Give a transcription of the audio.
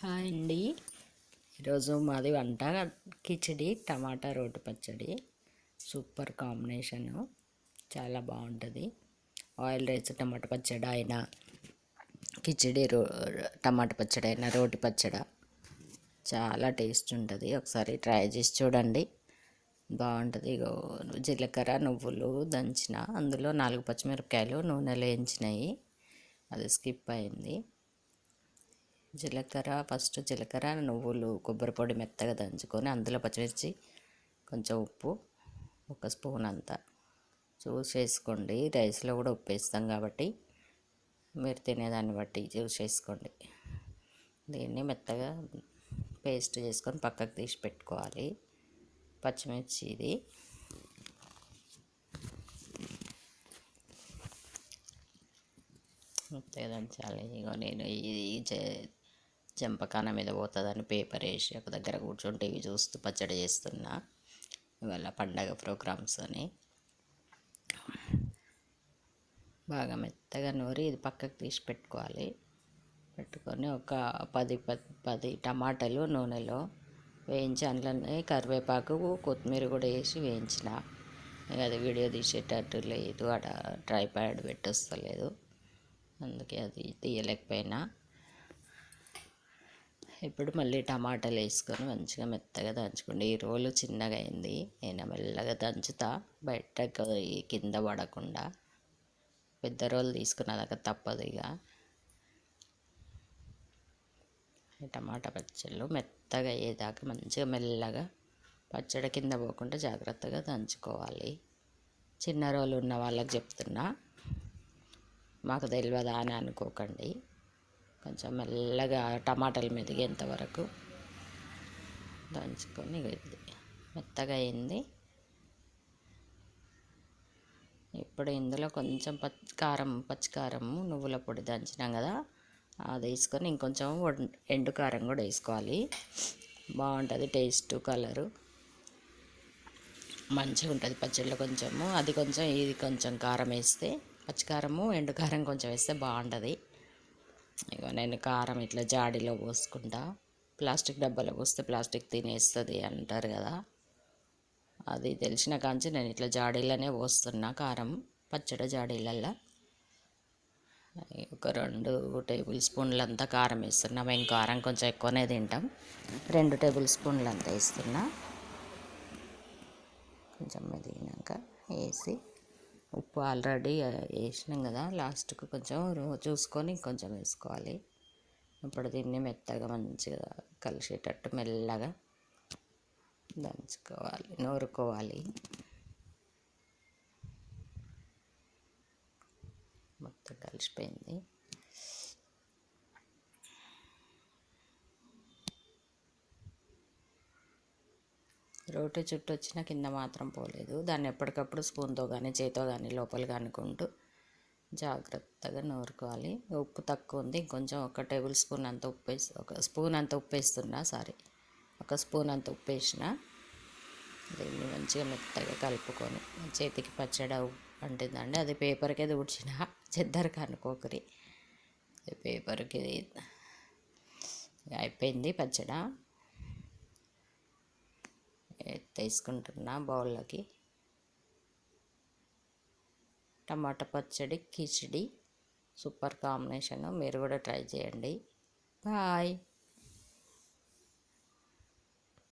Hi అండి. ఈరోజు మాది వంట కిచిడి టమాటా రోటి పచ్చడి. సూపర్ కాంబినేషను, చాలా బాగుంటుంది. ఆయిల్ రైస్ టమాటా పచ్చడి అయినా, కిచిడి టమాటా పచ్చడి అయినా, రోటి పచ్చడి చాలా టేస్ట్ ఉంటుంది. ఒకసారి ట్రై చేసి చూడండి, బాగుంటుంది. ఇగో జీలకర్ర నువ్వులు దంచిన, అందులో 4 పచ్చిమిరపకాయలు నూనెలో వేయించినాయి, అది స్కిప్ అయింది. జీలకర్ర నువ్వులు కొబ్బరి పొడి మెత్తగా దంచుకొని అందులో పచ్చిమిర్చి కొంచెం ఉప్పు 1 స్పూన్ అంతా చూసి వేసుకోండి. రైస్లో కూడా ఉప్పు వేస్తాం కాబట్టి మీరు తినేదాన్ని బట్టి చూసి వేసుకోండి. దీన్ని మెత్తగా పేస్ట్ చేసుకొని పక్కకు తీసి పెట్టుకోవాలి. పచ్చిమిర్చి ఇది మెత్తగా దంచాలి. ఇగో నేను ఇది చెంపకాన మీద పోతుందని పేపర్ వేసి ఒక దగ్గర కూర్చొని టీవీ చూస్తూ పచ్చడి చేస్తున్నా. ఇవాళ పండగ ప్రోగ్రామ్స్ అని బాగా మెత్తగా నూరి ఇది పక్కకు తీసి పెట్టుకొని ఒక 10 టమాటాలు నూనెలో వేయించి అందులోనే కరివేపాకు కొత్తిమీర కూడా వేసి వేయించిన. అది వీడియో తీసేటట్టు లేదు, అక్కడ ట్రైపాడ్ పెట్టొస్తలేదు, అందుకే అది తీయలేకపోయినా. ఇప్పుడు మళ్ళీ టమాటాలు వేసుకొని మంచిగా మెత్తగా దంచుకోండి. ఈ రోలు చిన్నగా అయింది, నేను మెల్లగా దంచుతా బయటకు కింద పడకుండా. పెద్ద రోలు తీసుకున్నదాకా తప్పదు. ఇక టమాటా పచ్చళ్ళు మెత్తగా అయ్యేదాకా మంచిగా మెల్లగా పచ్చడి కింద పోకుండా జాగ్రత్తగా దంచుకోవాలి. చిన్న రోలు ఉన్న వాళ్ళకి చెప్తున్నా, మాకు తెలియదా అని అనుకోకండి. కొంచెం మెల్లగా టమాటాలు మెదిగేంత వరకు దంచుకొని ఇది మెత్తగా అయింది. ఇప్పుడు ఇందులో కొంచెం పచ్చికారము నువ్వుల పొడి దంచినాం కదా, అది వేసుకొని ఇంకొంచెం ఎండు కారం కూడా వేసుకోవాలి. బాగుంటుంది టేస్ట్, కలరు మంచిగా ఉంటుంది పచ్చడిలో. కొంచెము అది కొంచెం ఇది కొంచెం కారం వేస్తే, పచ్చికారము ఎండు కారం కొంచెం వేస్తే బాగుంటుంది. ఇక నేను కారం ఇట్లా జాడీలో పోసుకుంటా. ప్లాస్టిక్ డబ్బాలో పోస్తే ప్లాస్టిక్ తినేస్తుంది అంటారు కదా, అది తెలిసిన కాంచి నేను ఇట్లా జాడీలోనే పోస్తున్నా కారం. పచ్చడి జాడీలల్లో ఒక 2 టేబుల్ స్పూన్లంతా కారం వేస్తున్నా. మేము కారం కొంచెం ఎక్కువనే తింటాం. 2 టేబుల్ స్పూన్లంతా వేస్తున్నా. కొంచెం మెదిగినాక వేసి, ఉప్పు ఆల్రెడీ వేసినాం కదా, లాస్ట్కు కొంచెం చూసుకొని కొంచెం వేసుకోవాలి. ఇప్పుడు దీన్ని మెత్తగా మంచిగా కలిసేటట్టు మెల్లగా దంచుకోవాలి, నూరుకోవాలి. మొత్తం కలిసిపోయింది. రోటి చుట్టూ వచ్చిన కింద మాత్రం పోలేదు. దాన్ని ఎప్పటికప్పుడు స్పూన్తో కానీ చేతితో కానీ లోపలికి అనుకుంటూ జాగ్రత్తగా నూరుకోవాలి. ఉప్పు తక్కువ ఉంది, ఇంకొంచెం 1 టేబుల్ స్పూన్ అంత ఉప్పు వేసి 1 స్పూన్ అంత ఉప్పు వేస్తున్నా, 1 స్పూన్ అంత ఉప్పు వేసిన. దీన్ని మంచిగా మెత్తగా కలుపుకొని, చేతికి పచ్చడి అంటుందండి, అది పేపర్కే ఊడ్చిన, చెద్దరికి అనుకోకరి. పేపర్కి అయిపోయింది పచ్చడి. తీసుకుంటున్నా బౌల్లోకి. టమాటా పచ్చడి కిచిడి సూపర్ కాంబినేషను, మీరు కూడా ట్రై చేయండి. బాయ్.